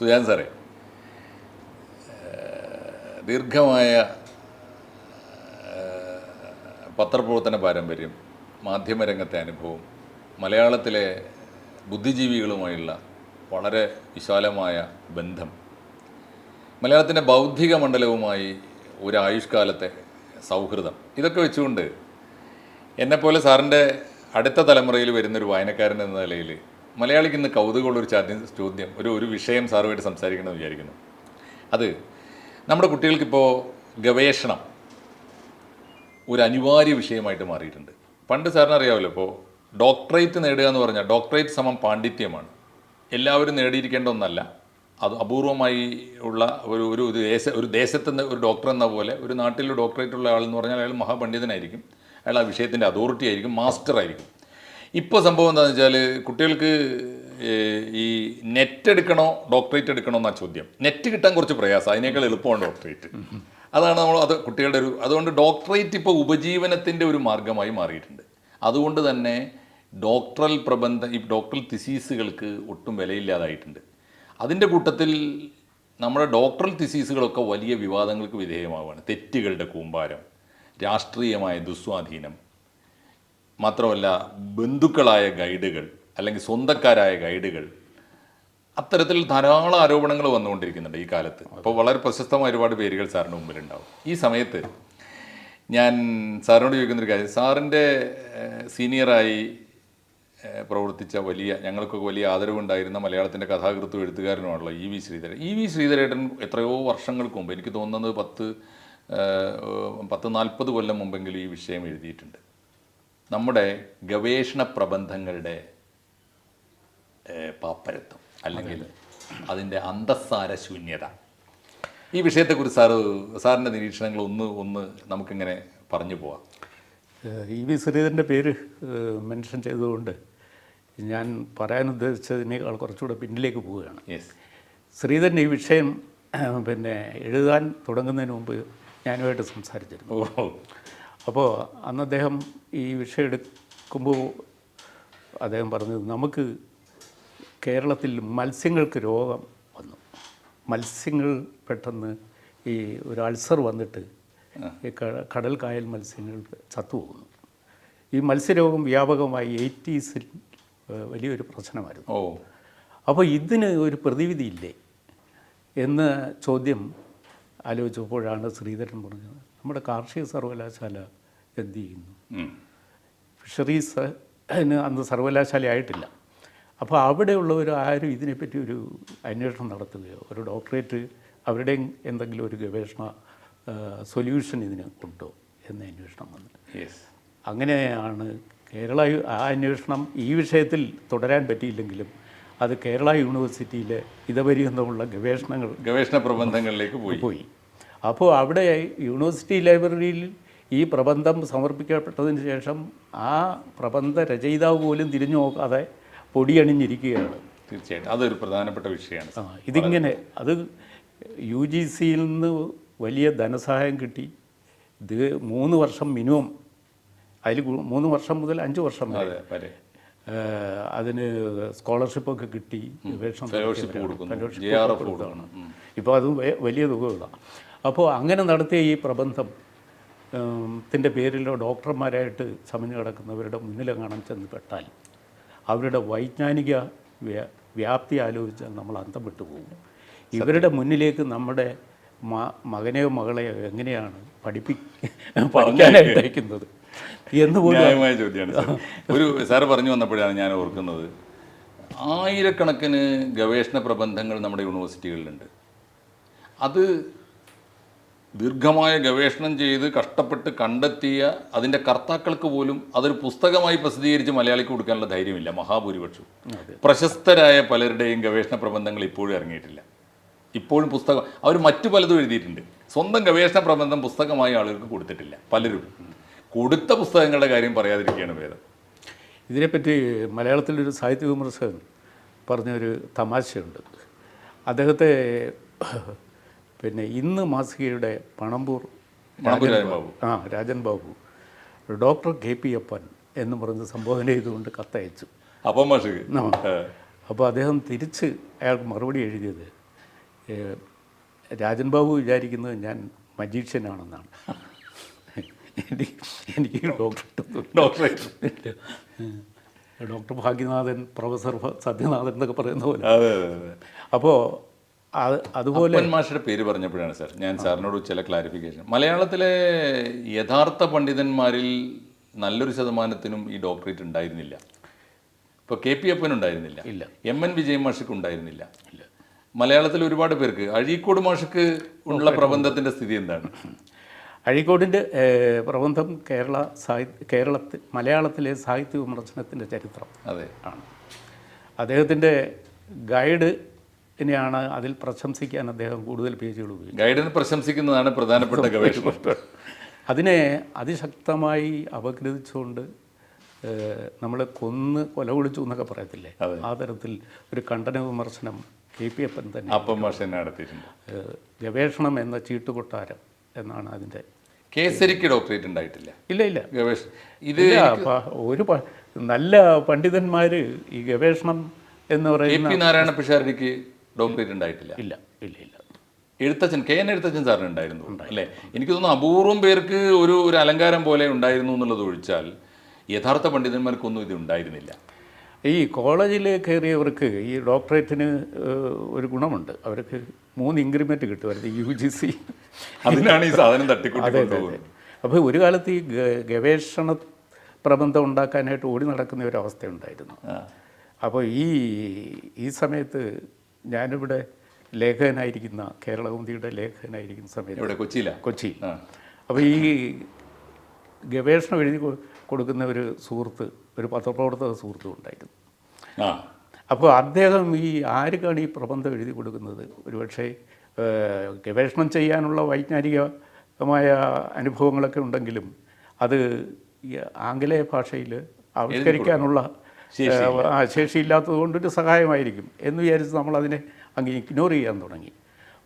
സുജാൻ സാറേ, ദീർഘമായ പത്രപ്രവർത്തന പാരമ്പര്യം, മാധ്യമരംഗത്തെ അനുഭവം, മലയാളത്തിലെ ബുദ്ധിജീവികളുമായുള്ള വളരെ വിശാലമായ ബന്ധം, മലയാളത്തിൻ്റെ ബൗദ്ധിക മണ്ഡലവുമായി ഒരു ആയുഷ്കാലത്തെ സൗഹൃദം, ഇതൊക്കെ വെച്ചുകൊണ്ട് എന്നെപ്പോലെ സാറിൻ്റെ അടുത്ത തലമുറയിൽ വരുന്നൊരു വായനക്കാരൻ എന്ന നിലയിൽ മലയാളിക്ക് ഇന്ന് കൗതുകമുള്ളൊരു ചോദ്യം ഒരു വിഷയം സാറുമായിട്ട് സംസാരിക്കണമെന്ന് വിചാരിക്കുന്നു. അത് നമ്മുടെ കുട്ടികൾക്കിപ്പോൾ ഗവേഷണം ഒരു അനിവാര്യ വിഷയമായിട്ട് മാറിയിട്ടുണ്ട്. പണ്ട് സാറിന് അറിയാമല്ലോ, ഇപ്പോൾ ഡോക്ടറേറ്റ് നേടുക എന്ന് പറഞ്ഞാൽ ഡോക്ടറേറ്റ് സമം പാണ്ഡിത്യമാണ്. എല്ലാവരും നേടിയിരിക്കേണ്ട ഒന്നല്ല, അത് അപൂർവമായി ഉള്ള ഒരു ദേശത്ത് നിന്ന് ഒരു ഡോക്ടർ എന്ന പോലെ ഒരു നാട്ടിൽ ഡോക്ടറേറ്റ് ഉള്ള ആളെന്ന് പറഞ്ഞാൽ അയാൾ മഹാപണ്ഡിതനായിരിക്കും, അയാൾ ആ വിഷയത്തിൻ്റെ അതോറിറ്റി ആയിരിക്കും, മാസ്റ്റർ ആയിരിക്കും. ഇപ്പോൾ സംഭവം എന്താണെന്ന് വെച്ചാൽ കുട്ടികൾക്ക് ഈ നെറ്റ് എടുക്കണോ ഡോക്ടറേറ്റ് എടുക്കണോ എന്നാ ചോദ്യം. നെറ്റ് കിട്ടാൻ കുറച്ച് പ്രയാസം, അതിനേക്കാൾ എളുപ്പമാണ് ഡോക്ടറേറ്റ്. അതാണ് അത് കുട്ടികളുടെ അതുകൊണ്ട് ഡോക്ടറേറ്റ് ഇപ്പോൾ ഉപജീവനത്തിൻ്റെ ഒരു മാർഗമായി മാറിയിട്ടുണ്ട്. അതുകൊണ്ട് തന്നെ ഈ ഡോക്ടറൽ തിസീസുകൾക്ക് ഒട്ടും വിലയില്ലാതായിട്ടുണ്ട്. അതിൻ്റെ കൂട്ടത്തിൽ നമ്മുടെ ഡോക്ടറൽ തിസീസുകളൊക്കെ വലിയ വിവാദങ്ങൾക്ക് വിധേയമാവുകയാണ്. തെറ്റുകളുടെ കൂമ്പാരം, രാഷ്ട്രീയമായ ദുസ്വാധീനം, മാത്രമല്ല ബന്ധുക്കളായ ഗൈഡുകൾ അല്ലെങ്കിൽ സ്വന്തക്കാരായ ഗൈഡുകൾ, അത്തരത്തിൽ ധാരാളം ആരോപണങ്ങൾ വന്നുകൊണ്ടിരിക്കുന്നുണ്ട് ഈ കാലത്ത്. അപ്പോൾ വളരെ പ്രശസ്തമായ ഒരുപാട് പേരുകൾ സാറിന് മുമ്പിലുണ്ടാവും. ഈ സമയത്ത് ഞാൻ സാറിനോട് ചോദിക്കുന്നൊരു കാര്യം, സാറിൻ്റെ സീനിയറായി പ്രവർത്തിച്ച ഞങ്ങൾക്കൊക്കെ വലിയ ആദരവുണ്ടായിരുന്ന മലയാളത്തിൻ്റെ കഥാകൃത്തും എഴുത്തുകാരനുമാണല്ലോ E V Sreedharan. E V ശ്രീധരേട്ടൻ എത്രയോ വർഷങ്ങൾക്ക് മുമ്പ്, എനിക്ക് തോന്നുന്നത് 40 കൊല്ലം മുമ്പെങ്കിലും ഈ വിഷയം എഴുതിയിട്ടുണ്ട്. നമ്മുടെ ഗവേഷണ പ്രബന്ധങ്ങളുടെ പാപ്പരത്വം അല്ലെങ്കിൽ അതിൻ്റെ അന്തസ്സാര ശൂന്യത, ഈ വിഷയത്തെക്കുറിച്ച് സാറിൻ്റെ നിരീക്ഷണങ്ങൾ ഒന്ന് നമുക്കിങ്ങനെ പറഞ്ഞു പോവാം. ഇ വി ശ്രീധരൻ്റെ പേര് മെൻഷൻ ചെയ്തുകൊണ്ട് ഞാൻ പറയാൻ ഉദ്ദേശിച്ചതിനേക്കാൾ കുറച്ചുകൂടെ പിന്നിലേക്ക് പോവുകയാണ്. ശ്രീധരൻ ഈ വിഷയം എഴുതാൻ തുടങ്ങുന്നതിന് മുമ്പ് ഞാനുമായിട്ട് സംസാരിച്ചിരുന്നു. അപ്പോൾ അന്ന് അദ്ദേഹം ഈ വിഷയം എടുക്കുമ്പോൾ അദ്ദേഹം പറഞ്ഞത്, നമുക്ക് കേരളത്തിൽ മത്സ്യങ്ങൾക്ക് രോഗം വന്നു, മത്സ്യങ്ങൾ പെട്ടെന്ന് ഈ ഒരു അൾസർ വന്നിട്ട് ഈ കടൽ കായൽ മത്സ്യങ്ങൾ ചത്തുപോകുന്നു. ഈ മത്സ്യരോഗം വ്യാപകമായി 80s വലിയൊരു പ്രശ്നമായിരുന്നു. അപ്പോൾ ഇതിന് ഒരു പ്രതിവിധിയില്ലേ എന്ന ചോദ്യം ആലോചിച്ചപ്പോഴാണ് ശ്രീധരൻ പറഞ്ഞത്, നമ്മുടെ കാർഷിക സർവകലാശാല എന്ത് ചെയ്യുന്നു? ഫിഷറീസ് അന്ന് സർവകലാശാല ആയിട്ടില്ല. അപ്പോൾ അവിടെയുള്ളവർ ആരും ഇതിനെപ്പറ്റി ഒരു അന്വേഷണം നടത്തുകയോ ഒരു ഡോക്ടറേറ്റ് അവരുടെ എന്തെങ്കിലും ഒരു ഗവേഷണ സൊല്യൂഷൻ ഇതിന് ഉണ്ടോ എന്ന അന്വേഷണം വന്നു. അങ്ങനെയാണ് ആ അന്വേഷണം ഈ വിഷയത്തിൽ തുടരാൻ പറ്റിയില്ലെങ്കിലും അത് കേരള യൂണിവേഴ്സിറ്റിയിലെ ഇതപര്യന്തമുള്ള ഗവേഷണ പ്രബന്ധങ്ങളിലേക്ക് പോയി. അപ്പോൾ അവിടെ യൂണിവേഴ്സിറ്റി ലൈബ്രറിയിൽ ഈ പ്രബന്ധം സമർപ്പിക്കപ്പെട്ടതിന് ശേഷം ആ പ്രബന്ധ രചയിതാവ് പോലും തിരിഞ്ഞു നോക്കാതെ പൊടിയണിഞ്ഞിരിക്കുകയാണ്. തീർച്ചയായിട്ടും അതൊരു പ്രധാനപ്പെട്ട വിഷയമാണ്. ഇതിങ്ങനെ അത് UGC നിന്ന് വലിയ ധനസഹായം കിട്ടി. ഇത് 3 വർഷം മിനിമം, അതിൽ 3 വർഷം മുതൽ 5 വർഷം വരെ അതിന് സ്കോളർഷിപ്പൊക്കെ കിട്ടി, ഫെലോഷിപ്പ് കൊടുത്താണ്. ഇപ്പോൾ അത് വലിയ തുകകളാണ്. അപ്പോൾ അങ്ങനെ നടത്തിയ ഈ പ്രബന്ധത്തിൻ്റെ പേരിലോ ഡോക്ടർമാരായിട്ട് ചമഞ്ഞു കിടക്കുന്നവരുടെ മുന്നിലെങ്ങാനും ചെന്ന് പെട്ടാൽ അവരുടെ വൈജ്ഞാനിക വ്യാപ്തി ആലോചിച്ചാൽ നമ്മൾ അന്തം വിട്ടു പോകും. ഇവരുടെ മുന്നിലേക്ക് നമ്മുടെ മകനെയോ മകളെയോ എങ്ങനെയാണ് പഠിക്കാനായിട്ട് അയക്കുന്നത് എന്ന് പോലും ന്യായമായ ചോദ്യമാണ്. ഒരു സാറ് പറഞ്ഞു വന്നപ്പോഴാണ് ഞാൻ ഓർക്കുന്നത്, ആയിരക്കണക്കിന് ഗവേഷണ പ്രബന്ധങ്ങൾ നമ്മുടെ യൂണിവേഴ്സിറ്റികളിലുണ്ട്. അത് ദീർഘമായ ഗവേഷണം ചെയ്ത് കഷ്ടപ്പെട്ട് കണ്ടെത്തിയ അതിൻ്റെ കർത്താക്കൾക്ക് പോലും അതൊരു പുസ്തകമായി പ്രസിദ്ധീകരിച്ച് മലയാളിക്ക് കൊടുക്കാനുള്ള ധൈര്യമില്ല മഹാഭൂരിപക്ഷം. പ്രശസ്തരായ പലരുടെയും ഗവേഷണ പ്രബന്ധങ്ങൾ ഇപ്പോഴും ഇറങ്ങിയിട്ടില്ല. ഇപ്പോഴും പുസ്തകം അവർ മറ്റു പലതും എഴുതിയിട്ടുണ്ട്, സ്വന്തം ഗവേഷണ പ്രബന്ധം പുസ്തകമായി ആളുകൾക്ക് കൊടുത്തിട്ടില്ല. പലരും കൊടുത്ത പുസ്തകങ്ങളുടെ കാര്യം പറയാതിരിക്കുകയാണ് ഭേദം. ഇതിനെപ്പറ്റി മലയാളത്തിലൊരു സാഹിത്യ വിമർശകൻ പറഞ്ഞൊരു തമാശയുണ്ട്. അദ്ദേഹത്തെ ഇന്ന് മാസികയുടെ പണമ്പൂർ രാജൻ ബാബു ഡോക്ടർ KP അപ്പൻ എന്ന് പറഞ്ഞ് സംബോധന ചെയ്തുകൊണ്ട് കത്തയച്ചു. അപ്പോൾ അപ്പോൾ അദ്ദേഹം തിരിച്ച് അയാൾക്ക് മറുപടി എഴുതിയത്, രാജൻ ബാബു വിചാരിക്കുന്നത് ഞാൻ മജീഷ്യനാണെന്നാണ്. എനിക്ക് doctorate doctor Bhagyanathan, professor Sathyanathan എന്നൊക്കെ പറയുന്ന പോലെ. അപ്പോൾ അതുപോലെ മാഷയുടെ പേര് പറഞ്ഞപ്പോഴാണ് സാർ ഞാൻ സാറിനോട് ചില ക്ലാരിഫിക്കേഷൻ. മലയാളത്തിലെ യഥാർത്ഥ പണ്ഡിതന്മാരിൽ നല്ലൊരു ശതമാനത്തിനും ഈ ഡോക്ടറേറ്റ് ഉണ്ടായിരുന്നില്ല. ഇപ്പോൾ KP അപ്പൻ ഉണ്ടായിരുന്നില്ല, ഇല്ല. MN വിജയൻ മാഷക്ക് ഉണ്ടായിരുന്നില്ല. മലയാളത്തിൽ ഒരുപാട് പേർക്ക്, അഴീക്കോട് മാഷക്ക് ഉള്ള പ്രബന്ധത്തിൻ്റെ സ്ഥിതി എന്താണ്? അഴീക്കോടിൻ്റെ പ്രബന്ധം കേരളത്തിൽ മലയാളത്തിലെ സാഹിത്യ വിമർശനത്തിൻ്റെ ചരിത്രം അതെ ആണ്. അദ്ദേഹത്തിൻ്റെ ഗൈഡിനെയാണ് അതിൽ പ്രശംസിക്കാൻ അദ്ദേഹം കൂടുതൽ പേജുകൾ ഉപയോഗിക്കും. ഗൈഡിനെ പ്രശംസിക്കുന്നതാണ് പ്രധാനപ്പെട്ട ഗവേഷണം. അതിനെ അതിശക്തമായി അപഗ്രഥിച്ചുകൊണ്ട് നമ്മൾ കൊല വിളിച്ചു എന്നൊക്കെ പറയത്തില്ലേ, ആ തരത്തിൽ ഒരു ഖണ്ഡന വിമർശനം KP അപ്പൻ തന്നെ അപ്പം മാഷ നടത്തിയിട്ടുണ്ട്. ഗവേഷണം എന്ന ചീട്ടുകൊട്ടാരം എന്നാണ് അതിൻ്റെ. കേസരിക്ക് ഡോക്ടറേറ്റ് ഉണ്ടായിട്ടില്ല. ഇല്ല ഗവേഷണം ഇത് ഒരു നല്ല പണ്ഡിതന്മാർ ഈ ഗവേഷണം എന്ന് പറയുന്ന KP നാരായണ പിഷാരടിക്ക് ഡോക്ടറേറ്റ് ഉണ്ടായിട്ടില്ല. ഇല്ല എഴുത്തച്ഛൻ KN എഴുത്തച്ഛൻ സാറിന് ഉണ്ടായിരുന്നു അല്ലേ? എനിക്ക് തോന്നുന്നു അപൂർവം പേർക്ക് ഒരു അലങ്കാരം പോലെ ഉണ്ടായിരുന്നു എന്നുള്ളത് ഒഴിച്ചാൽ യഥാർത്ഥ പണ്ഡിതന്മാർക്കൊന്നും ഇത് ഉണ്ടായിരുന്നില്ല. ഈ കോളേജിൽ കയറിയവർക്ക് ഈ ഡോക്ടറേറ്റിന് ഒരു ഗുണമുണ്ട്, അവർക്ക് 3 ഇൻക്രിമെൻറ്റ് കിട്ടുമായിരുന്നു UGC. അതിനാണ് ഈ സാധനം തട്ടിക്കൂട്ടി. അപ്പോൾ ഒരു കാലത്ത് ഈ ഗവേഷണ പ്രബന്ധം ഉണ്ടാക്കാനായിട്ട് ഓടി നടക്കുന്ന ഒരു അവസ്ഥയുണ്ടായിരുന്നു. അപ്പോൾ ഈ സമയത്ത് ഞാനിവിടെ ലേഖകനായിരിക്കുന്ന, കേരളകൗമുദിയുടെ ലേഖകനായിരിക്കുന്ന സമയത്ത് ഇവിടെ കൊച്ചിയിൽ. അപ്പോൾ ഈ ഗവേഷണം എഴുതി കൊടുക്കുന്ന ഒരു സുഹൃത്ത്, ഒരു പത്രപ്രവർത്തക സുഹൃത്തും ഉണ്ടായിരുന്നു. അപ്പോൾ അദ്ദേഹം ആർക്കാണ് ഈ പ്രബന്ധം എഴുതി കൊടുക്കുന്നത്, ഒരുപക്ഷെ ഗവേഷണം ചെയ്യാനുള്ള വൈജ്ഞാനികമായ അനുഭവങ്ങളൊക്കെ ഉണ്ടെങ്കിലും അത് ആംഗലേയ ഭാഷയിൽ ആവിഷ്കരിക്കാനുള്ള ശേഷിയില്ലാത്തത് കൊണ്ടൊരു സഹായമായിരിക്കും എന്ന് വിചാരിച്ച് നമ്മളതിനെ അങ്ങ് ഇഗ്നോർ ചെയ്യാൻ തുടങ്ങി.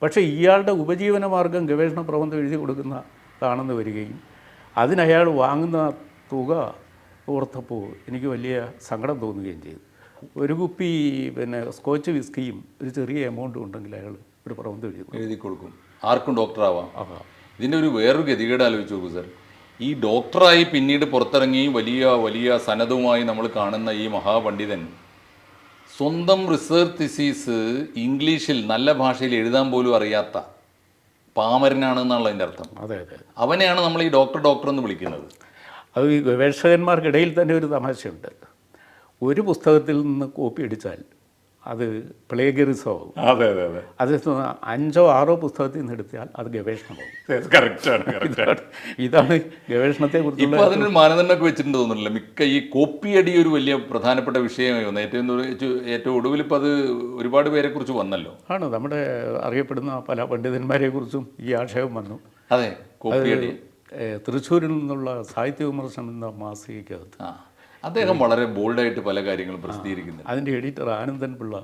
പക്ഷേ ഇയാളുടെ ഉപജീവന മാർഗം ഗവേഷണ പ്രബന്ധം എഴുതി കൊടുക്കുന്നതാണെന്ന് വരികയും അതിനയാൾ വാങ്ങുന്ന തുക ഓർത്തപ്പോൾ എനിക്ക് വലിയ സങ്കടം തോന്നുകയും ചെയ്തു. ഒരു കുപ്പി സ്കോച്ച് വിസ്കിയും ഒരു ചെറിയ എമൗണ്ടും ഉണ്ടെങ്കിൽ അയാൾ ഒരു പ്രബന്ധം എഴുതി കൊടുക്കും. ആർക്കും ഡോക്ടറാവാം. ഇതിൻ്റെ വേറൊരു ഗതികേട് ആലോചിച്ച് നോക്കൂ സാർ. ഈ ഡോക്ടറായി പിന്നീട് പുറത്തിറങ്ങി വലിയ വലിയ സനതുമായി നമ്മൾ കാണുന്ന ഈ മഹാപണ്ഡിതൻ സ്വന്തം റിസർച്ച് തിസീസ് ഇംഗ്ലീഷിൽ നല്ല ഭാഷയിൽ എഴുതാൻ പോലും അറിയാത്ത പാമരനാണെന്നാണ് അതിൻ്റെ അർത്ഥം. അതെ. അവനെയാണ് നമ്മൾ ഈ ഡോക്ടർ എന്ന് വിളിക്കുന്നത്. അത് ഈ ഗവേഷകന്മാർക്കിടയിൽ തന്നെ ഒരു തമാശയുണ്ട്. ഒരു പുസ്തകത്തിൽ നിന്ന് കോപ്പി അടിച്ചാൽ അത് പ്ലേഗറിസമാവും. അതെ. അത് 5 or 6 പുസ്തകത്തിൽ നിന്ന് എടുത്താൽ അത് ഗവേഷണമാവും. ഇതാണ് ഗവേഷണത്തെ കുറിച്ച്. ഇപ്പോൾ അതിനൊരു മാനദണ്ഡമൊക്കെ വെച്ചിട്ടുണ്ട് തോന്നുന്നില്ല. മിക്ക ഈ കോപ്പി അടി ഒരു വലിയ പ്രധാനപ്പെട്ട വിഷയമായി വന്നു. ഏറ്റവും ഒടുവിൽ ഇപ്പോൾ അത് ഒരുപാട് പേരെ കുറിച്ച് വന്നല്ലോ. ആണ്, നമ്മുടെ അറിയപ്പെടുന്ന പല പണ്ഡിതന്മാരെ കുറിച്ചും ഈ ആക്ഷേപം വന്നു. അതെ, കോപ്പി അടി. തൃശ്ശൂരിൽ നിന്നുള്ള സാഹിത്യ വിമർശനം എന്ന മാസികയ്ക്കകത്ത് അദ്ദേഹം വളരെ ബോൾഡായിട്ട് പല കാര്യങ്ങളും പ്രസിദ്ധീകരിക്കുന്നു. അതിൻ്റെ എഡിറ്റർ ആനന്ദൻ പിള്ള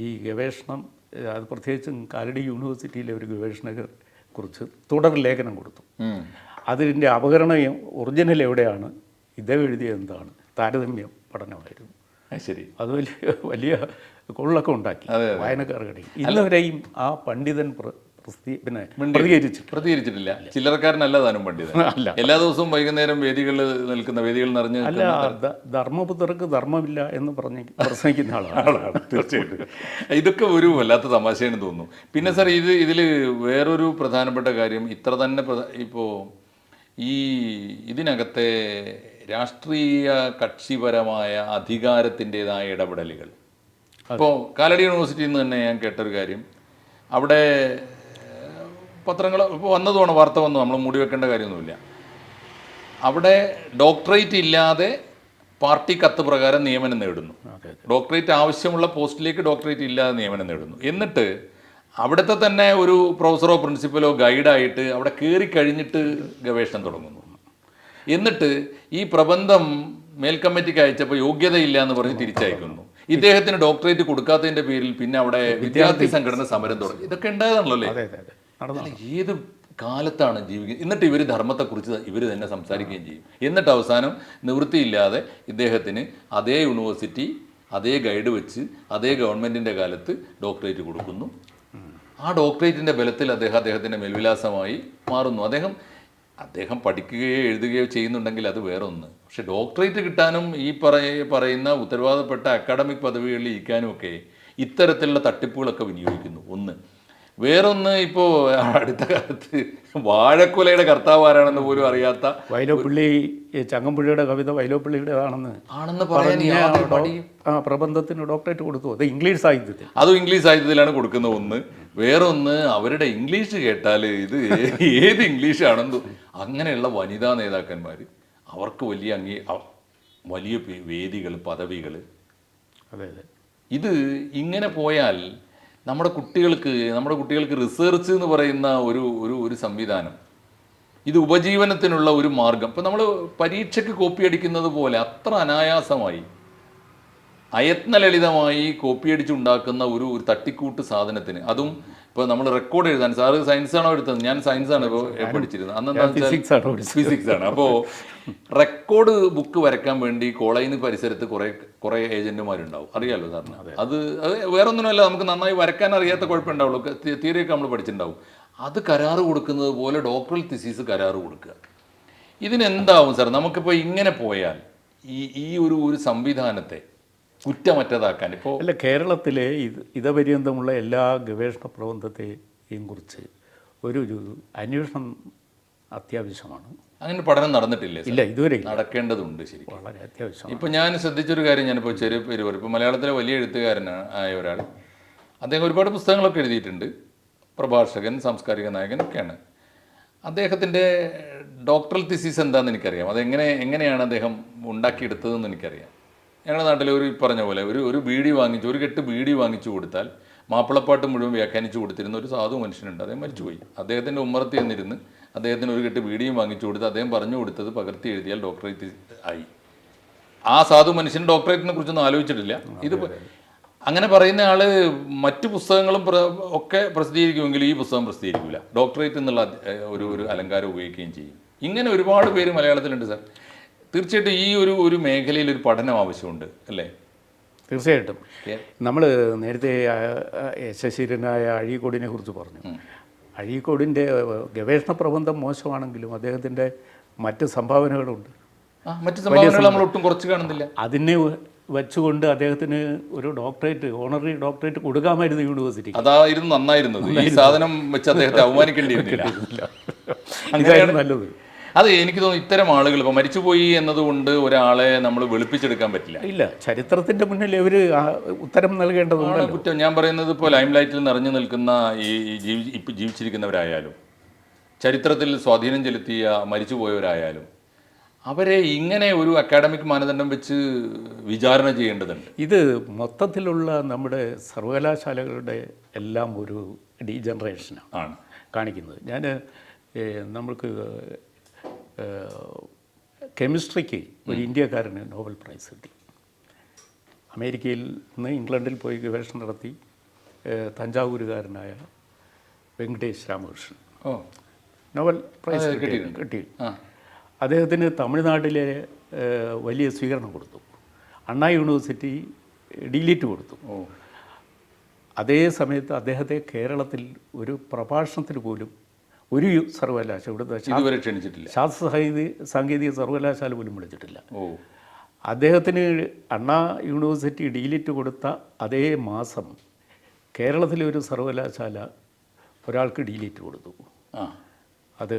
ഈ ഗവേഷണം, അത് പ്രത്യേകിച്ചും കാലടി യൂണിവേഴ്സിറ്റിയിലെ ഒരു ഗവേഷണത്തെ കുറിച്ച് തുടർ ലേഖനം കൊടുത്തു. അതിൻ്റെ അപകരണം ഒറിജിനൽ എവിടെയാണ്, ഇദ്ദേഹം എഴുതിയത് എന്താണ്, താരതമ്യം പഠനമായിരുന്നു. ശരി, അത് വലിയ കൊള്ളൊക്കെ ഉണ്ടാക്കി വായനക്കാർക്കിടയിൽ. ഇന്നുവരെയും ആ പണ്ഡിതൻ പ്രതികരിച്ചിട്ടില്ല. ചില്ലറക്കാരനല്ല താനും പണ്ഡിതൻ. എല്ലാ ദിവസവും വൈകുന്നേരം വേദികൾ നിറഞ്ഞ് അല്ല, ധർമ്മപുത്രർക്ക് ധർമ്മമില്ല എന്ന് പ്രസംഗിക്കുന്ന ആളാണ്. തീർച്ചയായിട്ടും ഇതൊക്കെ ഒരു വല്ലാത്ത തമാശയെന്ന് തോന്നുന്നു. പിന്നെ സാർ ഇതിൽ വേറൊരു പ്രധാനപ്പെട്ട കാര്യം, ഇത്ര തന്നെ ഇപ്പോൾ ഇതിനകത്തെ രാഷ്ട്രീയ കക്ഷിപരമായ അധികാരത്തിൻ്റെതായ ഇടപെടലുകൾ. ഇപ്പോൾ കാലടി യൂണിവേഴ്സിറ്റിയിൽ നിന്ന് തന്നെ ഞാൻ കേട്ടൊരു കാര്യം, അവിടെ പത്രങ്ങൾ ഇപ്പോൾ വന്നതുമാണ്, വാർത്ത വന്നു, നമ്മൾ മൂടി വെക്കേണ്ട കാര്യമൊന്നുമില്ല. അവിടെ ഡോക്ടറേറ്റ് ഇല്ലാതെ പാർട്ടി കത്ത് പ്രകാരം നിയമനം നേടുന്നു. ഡോക്ടറേറ്റ് ആവശ്യമുള്ള പോസ്റ്റിലേക്ക് ഡോക്ടറേറ്റ് ഇല്ലാതെ നിയമനം നേടുന്നു. എന്നിട്ട് അവിടുത്തെ തന്നെ ഒരു പ്രൊഫസറോ പ്രിൻസിപ്പലോ ഗൈഡായിട്ട് അവിടെ കയറി കഴിഞ്ഞിട്ട് ഗവേഷണം തുടങ്ങുന്നു. എന്നിട്ട് ഈ പ്രബന്ധം മേൽക്കമ്മിറ്റിക്ക് അയച്ചപ്പോൾ യോഗ്യതയില്ല എന്ന് പറഞ്ഞ് തിരിച്ചയക്കുന്നു. ഇദ്ദേഹത്തിന് ഡോക്ടറേറ്റ് കൊടുക്കാത്തതിൻ്റെ പേരിൽ പിന്നെ അവിടെ വിദ്യാർത്ഥി സംഘടന സമരം തുടങ്ങി. ഇതൊക്കെ ഉണ്ടായതാണല്ലോ അല്ലേ? ഏത് കാലത്താണ് ജീവിക്കുന്നത്? എന്നിട്ട് ഇവർ ധർമ്മത്തെക്കുറിച്ച് ഇവർ തന്നെ സംസാരിക്കുകയും ചെയ്യും. എന്നിട്ട് അവസാനം നിവൃത്തിയില്ലാതെ ഇദ്ദേഹത്തിന് അതേ യൂണിവേഴ്സിറ്റി അതേ ഗൈഡ് വെച്ച് അതേ ഗവൺമെൻറ്റിൻ്റെ കാലത്ത് ഡോക്ടറേറ്റ് കൊടുക്കുന്നു. ആ ഡോക്ടറേറ്റിൻ്റെ ബലത്തിൽ അദ്ദേഹത്തിൻ്റെ മേൽവിലാസമായി മാറുന്നു. അദ്ദേഹം പഠിക്കുകയോ എഴുതുകയോ ചെയ്യുന്നുണ്ടെങ്കിൽ അത് വേറെ ഒന്ന്. പക്ഷെ ഡോക്ടറേറ്റ് കിട്ടാനും ഈ പറയുന്ന ഉത്തരവാദപ്പെട്ട അക്കാഡമിക് പദവികളിൽ ഇരിക്കാനും ഒക്കെ ഇത്തരത്തിലുള്ള തട്ടിപ്പുകളൊക്കെ വിനിയോഗിക്കുന്നു. ഒന്ന്. വേറൊന്ന്, ഇപ്പോൾ അടുത്ത കാലത്ത് വാഴക്കുലയുടെ കർത്താവ് ആരാണെന്ന് പോലും അറിയാത്ത വൈലോപ്പിള്ളി, ചങ്ങമ്പുഴയുടെ കവിത വൈലോപ്പിള്ളിയുടേതാണെന്ന് പറയാൻ പ്രബന്ധത്തിന് ഡോക്ടറേറ്റ് കൊടുത്തു. അത് ഇംഗ്ലീഷ് സാഹിത്യത്തിൽ, അതും ഇംഗ്ലീഷ് സാഹിത്യത്തിലാണ് കൊടുക്കുന്നത്. ഒന്ന്. വേറൊന്ന്, അവരുടെ ഇംഗ്ലീഷ് കേട്ടാൽ ഇത് ഏത് ഇംഗ്ലീഷാണെന്ന്. അങ്ങനെയുള്ള വനിതാ നേതാക്കന്മാർ, അവർക്ക് വലിയ വേദികൾ, പദവികൾ. അതെ അതെ. ഇത് ഇങ്ങനെ പോയാൽ നമ്മുടെ കുട്ടികൾക്ക് റിസർച്ച് എന്ന് പറയുന്ന ഒരു സംവിധാനം, ഇത് ഉപജീവനത്തിനുള്ള ഒരു മാർഗം. ഇപ്പം നമ്മൾ പരീക്ഷയ്ക്ക് കോപ്പി അടിക്കുന്നത് പോലെ അത്ര അനായാസമായി അയത്നലളിതമായി കോപ്പിയടിച്ചുണ്ടാക്കുന്ന ഒരു തട്ടിക്കൂട്ട് സാധനത്തിന്, അതും ഇപ്പോൾ നമ്മൾ റെക്കോർഡ് എഴുതാൻ, സാറ് സയൻസാണോ എടുത്തത്? ഞാൻ സയൻസാണ് ഇപ്പോൾ പഠിച്ചിരുന്നത്. അന്നെന്താ ഫിസിക്സ് ആണ്. അപ്പോൾ റെക്കോർഡ് ബുക്ക് വരയ്ക്കാൻ വേണ്ടി കോളേജിന് പരിസരത്ത് കുറേ ഏജന്റുമാരുണ്ടാവും, അറിയാമല്ലോ സാറിന്. അത് വേറൊന്നുമല്ല, നമുക്ക് നന്നായി വരയ്ക്കാൻ അറിയാത്ത കുഴപ്പമുണ്ടാവുള്ളൂ, തിയറിയൊക്കെ നമ്മൾ പഠിച്ചിട്ടുണ്ടാവും. അത് കരാറ് കൊടുക്കുന്നത് പോലെ ഡോക്ടറൽ തിസീസ് കരാറ് കൊടുക്കുക. ഇതിനെന്താവും സാർ? നമുക്കിപ്പോൾ ഇങ്ങനെ പോയാൽ ഈ ഒരു സംവിധാനത്തെ കുറ്റമറ്റതാക്കാൻ ഇപ്പോൾ അല്ല, കേരളത്തിലെ ഇതപര്യന്തമുള്ള എല്ലാ ഗവേഷണ പ്രബന്ധത്തെയും കുറിച്ച് ഒരു അന്വേഷണം അത്യാവശ്യമാണ്. അങ്ങനെ പഠനം നടന്നിട്ടില്ലേ? ഇല്ല, ഇതുവരെ നടക്കേണ്ടതുണ്ട്. ശരി, വളരെ അത്യാവശ്യം. ഇപ്പം ഞാൻ ശ്രദ്ധിച്ചൊരു കാര്യം, ഞാനിപ്പോൾ ചെറിയ പേര് പറയും. ഇപ്പോൾ മലയാളത്തിലെ വലിയ എഴുത്തുകാരനായ ഒരാൾ, അദ്ദേഹം ഒരുപാട് പുസ്തകങ്ങളൊക്കെ എഴുതിയിട്ടുണ്ട്, പ്രഭാഷകൻ, സാംസ്കാരിക നായകൻ ഒക്കെയാണ്. അദ്ദേഹത്തിൻ്റെ ഡോക്ടറൽ തിസീസ് എന്താണെന്ന് എനിക്കറിയാം. എങ്ങനെയാണ് അദ്ദേഹം ഉണ്ടാക്കിയെടുത്തതെന്ന് എനിക്കറിയാം. ഞങ്ങളുടെ നാട്ടിൽ പറഞ്ഞ പോലെ ഒരു ബീഡി വാങ്ങിച്ചു, ഒരു കെട്ട് ബീഡി വാങ്ങിച്ചു കൊടുത്താൽ മാപ്പിളപ്പാട്ട് മുഴുവൻ വ്യാഖ്യാനിച്ചു കൊടുത്തിരുന്ന ഒരു സാധു മനുഷ്യനുണ്ട്. അദ്ദേഹം മരിച്ചുപോയി. അദ്ദേഹത്തിൻ്റെ ഉമ്മറത്ത് ചെന്നിരുന്ന് അദ്ദേഹത്തിന് ഒരു കെട്ട് ബീഡിയും വാങ്ങിച്ചു കൊടുത്ത് അദ്ദേഹം പറഞ്ഞു കൊടുത്തത് പകർത്തി എഴുതിയാൽ ഡോക്ടറേറ്റ് ആയി. ആ സാധു മനുഷ്യൻ ഡോക്ടറേറ്റിനെ കുറിച്ചൊന്നും ആലോചിച്ചിട്ടില്ല. ഇത് അങ്ങനെ പറയുന്ന ആള് മറ്റു പുസ്തകങ്ങളും ഒക്കെ പ്രസിദ്ധീകരിക്കുമെങ്കിൽ ഈ പുസ്തകം പ്രസിദ്ധീകരിക്കില്ല. ഡോക്ടറേറ്റ് എന്നുള്ള ഒരു അലങ്കാരം ഉപയോഗിക്കുകയും ചെയ്യും. ഇങ്ങനെ ഒരുപാട് പേര് മലയാളത്തിലുണ്ട് സാർ. തീർച്ചയായിട്ടും ഈ ഒരു മേഖലയിൽ ഒരു പഠനം ആവശ്യമുണ്ട്, അല്ലേ? തീർച്ചയായിട്ടും. നമ്മൾ നേരത്തെ യശസ്വരനായ അഴീക്കോടിനെ കുറിച്ച് പറഞ്ഞു. അഴീക്കോടിൻ്റെ ഗവേഷണ പ്രബന്ധം മോശമാണെങ്കിലും അദ്ദേഹത്തിൻ്റെ മറ്റ് സംഭാവനകളുണ്ട്. മറ്റ് സംഭാവനകൾ നമ്മൾ ഒട്ടും കുറച്ച് കാണുന്നില്ല. അതിനെ വെച്ചുകൊണ്ട് അദ്ദേഹത്തിന് ഒരു ഡോക്ടറേറ്റ്, ഓണററി ഡോക്ടറേറ്റ് കൊടുക്കാമായിരുന്നു യൂണിവേഴ്സിറ്റി. അതായിരുന്നു നന്നായിരുന്നത്. ഈ സാധനം വെച്ച് അദ്ദേഹത്തെ അവമാനിക്കേണ്ടിയിരുന്നില്ല. ഇതായിരുന്നു നല്ലത്. അത് എനിക്ക് തോന്നുന്നു ഇത്തരം ആളുകൾ ഇപ്പോൾ മരിച്ചുപോയി എന്നതുകൊണ്ട് ഒരാളെ നമ്മൾ വെളുപ്പിച്ചെടുക്കാൻ പറ്റില്ല. ഇല്ല, ചരിത്രത്തിൻ്റെ മുന്നിൽ ഇവർ ഉത്തരം നൽകേണ്ടതുണ്ട്. കുറ്റം ഞാൻ പറയുന്നത് ഇപ്പോൾ ലൈം ലൈറ്റിൽ നിറഞ്ഞു നിൽക്കുന്ന ഇപ്പോൾ ജീവിച്ചിരിക്കുന്നവരായാലും ചരിത്രത്തിൽ സ്വാധീനം ചെലുത്തിയ മരിച്ചുപോയവരായാലും അവരെ ഇങ്ങനെ ഒരു അക്കാഡമിക് മാനദണ്ഡം വെച്ച് വിചാരണ ചെയ്യേണ്ടതുണ്ട്. ഇത് മൊത്തത്തിലുള്ള നമ്മുടെ സർവകലാശാലകളുടെ എല്ലാം ഒരു ഡീജനറേഷനാണ് കാണിക്കുന്നത്. നമ്മൾക്ക് കെമിസ്ട്രിക്ക് ഒരു ഇന്ത്യക്കാരന് നോബൽ പ്രൈസ് കിട്ടി. അമേരിക്കയിൽ നിന്ന് ഇംഗ്ലണ്ടിൽ പോയി ഗവേഷണം നടത്തി തഞ്ചാവൂരുകാരനായ വെങ്കടേഷ് രാമകൃഷ്ണൻ നോബൽ പ്രൈസ് കിട്ടി. അദ്ദേഹത്തിന് തമിഴ്നാട്ടിലെ വലിയ സ്വീകരണം കൊടുത്തു. അണ്ണാ യൂണിവേഴ്സിറ്റി ഡിലീറ്റ് കൊടുത്തു. അതേ സമയത്ത് അദ്ദേഹത്തെ കേരളത്തിൽ ഒരു പ്രഭാഷണത്തിന് പോലും ഒരു സർവകലാശാല, ഇവിടുത്തെ ഇതുവരെ ക്ഷണിച്ചിട്ടില്ല, ശാസ്ത്ര സാങ്കേതിക സർവകലാശാല പോലും വിളിച്ചിട്ടില്ല. അദ്ദേഹത്തിന് അണ്ണാ യൂണിവേഴ്സിറ്റി ഡിലീറ്റ് കൊടുത്ത അതേ മാസം കേരളത്തിലെ ഒരു സർവകലാശാല ഒരാൾക്ക് ഡിലീറ്റ് കൊടുത്തു. അത്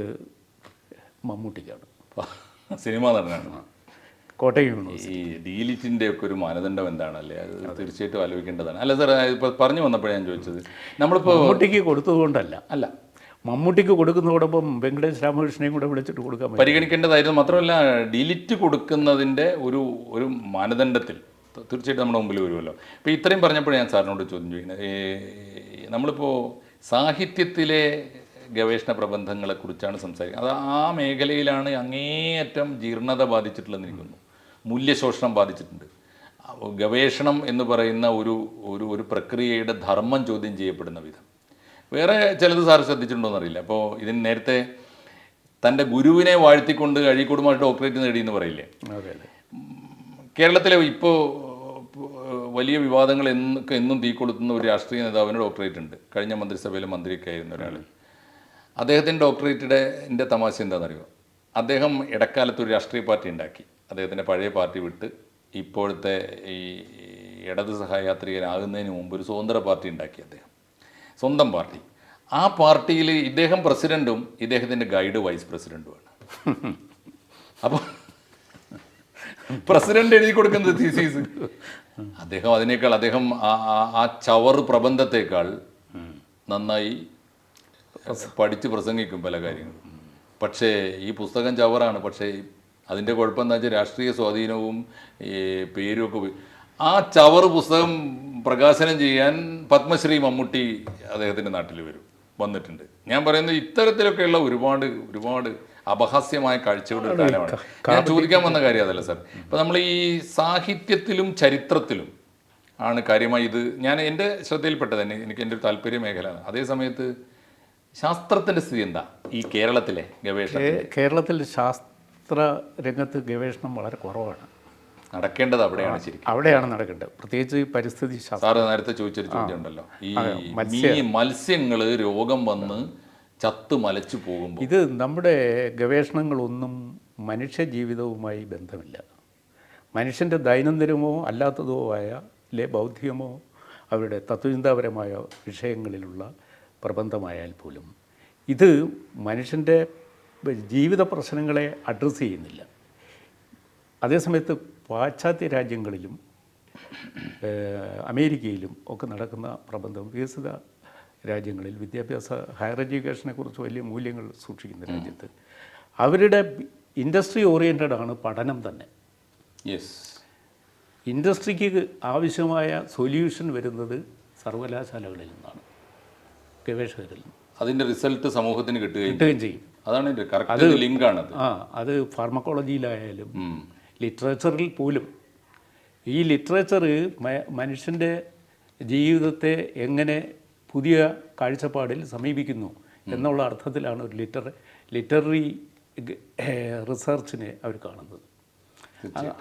മമ്മൂട്ടിക്കാണ്, സിനിമാ നടനാണ്. കോട്ടയം യൂണിവേഴ്സിറ്റി. ഈ ഡിലീറ്റിൻ്റെ ഒക്കെ ഒരു മാനദണ്ഡം എന്താണല്ലേ? അത് തീർച്ചയായിട്ടും ആലോചിക്കേണ്ടതാണ്. അല്ല സാർ, ഇപ്പോൾ പറഞ്ഞു വന്നപ്പോഴാണ് ഞാൻ ചോദിച്ചത്. നമ്മളിപ്പോൾ മമ്മൂട്ടിക്ക് കൊടുത്തതുകൊണ്ടല്ല, അല്ല, മമ്മൂട്ടിക്ക് കൊടുക്കുന്നതോടൊപ്പം വെങ്കടേഷ് രാമകൃഷ്ണനെയും കൂടെ വിളിച്ചിട്ട് കൊടുക്കാൻ പരിഗണിക്കേണ്ടതായിരുന്നു. മാത്രമല്ല ഡിലീറ്റ് കൊടുക്കുന്നതിൻ്റെ ഒരു മാനദണ്ഡത്തിൽ തീർച്ചയായിട്ടും നമ്മുടെ മുമ്പിൽ വരുമല്ലോ. ഇപ്പോൾ ഇത്രയും പറഞ്ഞപ്പോൾ ഞാൻ സാറിനോട് ചോദ്യം ചെയ്യുന്നത്, നമ്മളിപ്പോൾ സാഹിത്യത്തിലെ ഗവേഷണ പ്രബന്ധങ്ങളെക്കുറിച്ചാണ് സംസാരിക്കുന്നത്. അത് ആ മേഖലയിലാണ് അങ്ങേയറ്റം ജീർണത ബാധിച്ചിട്ടുള്ളതെന്ന് എനിക്ക് തോന്നുന്നു. മൂല്യശോഷണം ബാധിച്ചിട്ടുണ്ട്. ഗവേഷണം എന്ന് പറയുന്ന ഒരു പ്രക്രിയയുടെ ധർമ്മം ചോദ്യം ചെയ്യപ്പെടുന്ന വിധം. വേറെ ചിലത് സാർ ശ്രദ്ധിച്ചിട്ടുണ്ടോയെന്ന് അറിയില്ല. അപ്പോൾ ഇതിന് നേരത്തെ തൻ്റെ ഗുരുവിനെ വാഴ്ത്തിക്കൊണ്ട് അഴീക്കോട് മാഷ് ഡോക്ടറേറ്റ് നേടിയെന്ന് പറയില്ലേ? കേരളത്തിലെ ഇപ്പോൾ വലിയ വിവാദങ്ങൾ എന്നും തീ കൊളുത്തുന്ന ഒരു രാഷ്ട്രീയ നേതാവിന് ഡോക്ടറേറ്റ് ഉണ്ട്. കഴിഞ്ഞ മന്ത്രിസഭയിൽ മന്ത്രിയൊക്കെ ആയിരുന്ന ഒരാൾ. അദ്ദേഹത്തിൻ്റെ ഡോക്ടറേറ്റിൻ്റെ തമാശ എന്താണെന്നറിയോ? അദ്ദേഹം ഇടക്കാലത്ത് ഒരു രാഷ്ട്രീയ പാർട്ടി ഉണ്ടാക്കി. അദ്ദേഹത്തിൻ്റെ പഴയ പാർട്ടി വിട്ട് ഇപ്പോഴത്തെ ഈ ഇടത് സഹയാത്രികനാകുന്നതിന് മുമ്പ് ഒരു സ്വതന്ത്ര പാർട്ടി ഉണ്ടാക്കി അദ്ദേഹം, സ്വന്തം പാർട്ടി. ആ പാർട്ടിയിൽ ഇദ്ദേഹം പ്രസിഡൻറ്റും ഇദ്ദേഹത്തിൻ്റെ ഗൈഡ് വൈസ് പ്രസിഡൻറ്റുമാണ്. അപ്പോൾ പ്രസിഡന്റ് എഴുതി കൊടുക്കുന്നത് തീസീസ്, അദ്ദേഹം ആ ചവറ് പ്രബന്ധത്തെക്കാൾ നന്നായി പഠിച്ച് പ്രസംഗിക്കും പല കാര്യങ്ങളും. പക്ഷേ ഈ പുസ്തകം ചവറാണ്. പക്ഷേ അതിൻ്റെ കുഴപ്പം എന്താ വെച്ചാൽ രാഷ്ട്രീയ സ്വാധീനവും ഈ പേരും ഒക്കെ. ആ ചവറ് പുസ്തകം പ്രകാശനം ചെയ്യാൻ പത്മശ്രീ മമ്മൂട്ടി അദ്ദേഹത്തിൻ്റെ നാട്ടിൽ വന്നിട്ടുണ്ട്. ഞാൻ പറയുന്നത് ഇത്തരത്തിലൊക്കെയുള്ള ഒരുപാട് അപഹാസ്യമായ കാഴ്ചകളുടെ കാലമാണ്. ഞാൻ ചോദിക്കാൻ വന്ന കാര്യം അതല്ല സാർ. ഇപ്പം നമ്മൾ ഈ സാഹിത്യത്തിലും ചരിത്രത്തിലും ആണ് കാര്യമായി ഇത് എൻ്റെ ശ്രദ്ധയിൽപ്പെട്ടത് തന്നെ. എനിക്ക് എൻ്റെ ഒരു താല്പര്യ മേഖലയാണ്. അതേ സമയത്ത് ശാസ്ത്രത്തിൻ്റെ സ്ഥിതി എന്താ ഈ കേരളത്തിലെ ഗവേഷണം? കേരളത്തിൽ ശാസ്ത്ര രംഗത്ത് ഗവേഷണം വളരെ കുറവാണ്. നടക്കേണ്ടത് അവിടെയാണ് നടക്കേണ്ടത്. പ്രത്യേകിച്ച് പരിസ്ഥിതി ശാസ്ത്രം. സാറ് നേരത്തെ ചോദിച്ചൊരു ചോദ്യം ഉണ്ടല്ലോ, ഈ മത്സ്യങ്ങൾ രോഗം വന്ന് ചത്ത് മലച്ചു പോകുമ്പോൾ ഇത് നമ്മുടെ ഗവേഷണങ്ങളൊന്നും മനുഷ്യ ജീവിതവുമായി ബന്ധമില്ല. മനുഷ്യൻ്റെ ദൈനംദിനമോ അല്ലാത്തതോ ആയ ബൗദ്ധികമോ അവരുടെ തത്വചിന്താപരമായ വിഷയങ്ങളിലുള്ള പ്രബന്ധമായാൽ പോലും ഇത് മനുഷ്യൻ്റെ ജീവിത പ്രശ്നങ്ങളെ അഡ്രസ്സ് ചെയ്യുന്നില്ല. അതേസമയത്ത് പാശ്ചാത്യ രാജ്യങ്ങളിലും അമേരിക്കയിലും ഒക്കെ നടക്കുന്ന പ്രബന്ധം, വികസിത രാജ്യങ്ങളിൽ വിദ്യാഭ്യാസ ഹയർ എഡ്യൂക്കേഷനെ കുറിച്ച് വലിയ മൂല്യങ്ങൾ സൂക്ഷിക്കുന്ന രാജ്യത്ത് അവരുടെ ഇൻഡസ്ട്രി ഓറിയൻറ്റഡ് ആണ് പഠനം തന്നെ. ഇൻഡസ്ട്രിക്ക് ആവശ്യമായ സൊല്യൂഷൻ വരുന്നത് സർവകലാശാലകളിൽ നിന്നാണ്, ഗവേഷകരിൽ നിന്ന്. അതിൻ്റെ റിസൾട്ട് സമൂഹത്തിന് കിട്ടുകയും ചെയ്യും. അതാണ് കറക്റ്റ് ലിങ്കാണ്. അത് ഫാർമക്കോളജിയിലായാലും ലിറ്ററേച്ചറിൽ പോലും. ഈ ലിറ്ററേച്ചർ മനുഷ്യൻ്റെ ജീവിതത്തെ എങ്ങനെ പുതിയ കാഴ്ചപ്പാടിൽ സമീപിക്കുന്നു എന്നുള്ള അർത്ഥത്തിലാണ് ഒരു ലിറ്റററി റിസർച്ചിനെ അവർ കാണുന്നത്.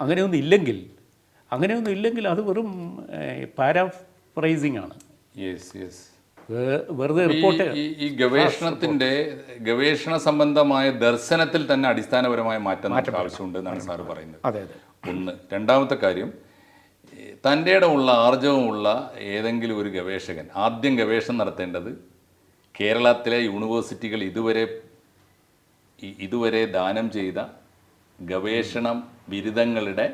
അങ്ങനെയൊന്നും ഇല്ലെങ്കിൽ അത് വെറും പാരാഫ്രൈസിങ് ആണ്. വെറുതെ റിപ്പോർട്ട്. ഈ ഗവേഷണ സംബന്ധമായ ദർശനത്തിൽ തന്നെ അടിസ്ഥാനപരമായ മാറ്റം ആവശ്യമുണ്ട് എന്നാണ് സാറ് പറയുന്നത്. അതെ. ഒന്ന്. രണ്ടാമത്തെ കാര്യം, തൻ്റെ ഇടമുള്ള ആർജവമുള്ള ഏതെങ്കിലും ഒരു ഗവേഷകൻ ആദ്യം ഗവേഷണം നടത്തേണ്ടത് കേരളത്തിലെ യൂണിവേഴ്സിറ്റികൾ ഇതുവരെ ദാനം ചെയ്ത ഗവേഷണ ബിരുദങ്ങളുടെ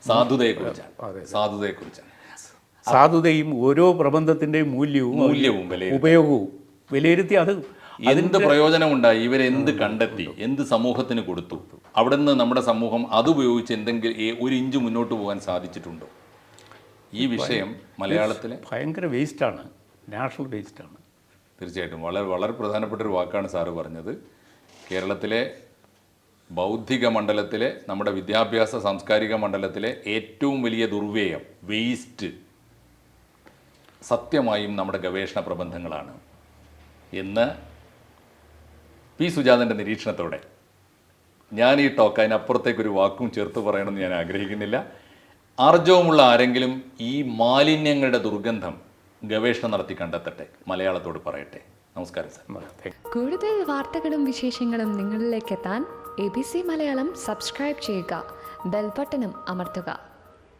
സാധുതയെക്കുറിച്ചാണ്. സാധുതയും ഓരോ പ്രബന്ധത്തിൻ്റെയും മൂല്യവും ഉപയോഗവും വിലയിരുത്തി അത് എന്ത് പ്രയോജനമുണ്ടായി, ഇവരെന്ത് കണ്ടെത്തി, എന്ത് സമൂഹത്തിന് കൊടുത്തു, അവിടെ നിന്ന് നമ്മുടെ സമൂഹം അതുപയോഗിച്ച് എന്തെങ്കിലും ഒരു ഇഞ്ച് മുന്നോട്ട് പോകാൻ സാധിച്ചിട്ടുണ്ടോ? ഈ വിഷയം മലയാളത്തിലെ ഭയങ്കര വേസ്റ്റാണ്, നാഷണൽ വേസ്റ്റാണ്. തീർച്ചയായിട്ടും വളരെ പ്രധാനപ്പെട്ട ഒരു വാക്കാണ് സാറ് പറഞ്ഞത്. കേരളത്തിലെ ബൗദ്ധിക മണ്ഡലത്തിലെ, നമ്മുടെ വിദ്യാഭ്യാസ സാംസ്കാരിക മണ്ഡലത്തിലെ ഏറ്റവും വലിയ ദുർവ്യയം, വേസ്റ്റ് സത്യമായും നമ്മുടെ ഗവേഷണ പ്രബന്ധങ്ങളാണ് എന്ന് പി. സുജാതൻ്റെ നിരീക്ഷണത്തോടെ ഞാൻ ഈ ടോക്ക് അതിനപ്പുറത്തേക്കൊരു വാക്കും ചേർത്ത് പറയണമെന്ന് ഞാൻ ആഗ്രഹിക്കുന്നില്ല. ആർജവമുള്ള ആരെങ്കിലും ഈ മാലിന്യങ്ങളുടെ ദുർഗന്ധം ഗവേഷണം നടത്തി കണ്ടെത്തട്ടെ, മലയാളത്തോട് പറയട്ടെ. നമസ്കാരം സാർ. കൂടുതൽ വാർത്തകളും വിശേഷങ്ങളും നിങ്ങളിലേക്ക് എത്താൻ ABC മലയാളം സബ്സ്ക്രൈബ് ചെയ്യുക, ബെൽ ബട്ടണും അമർത്തുക.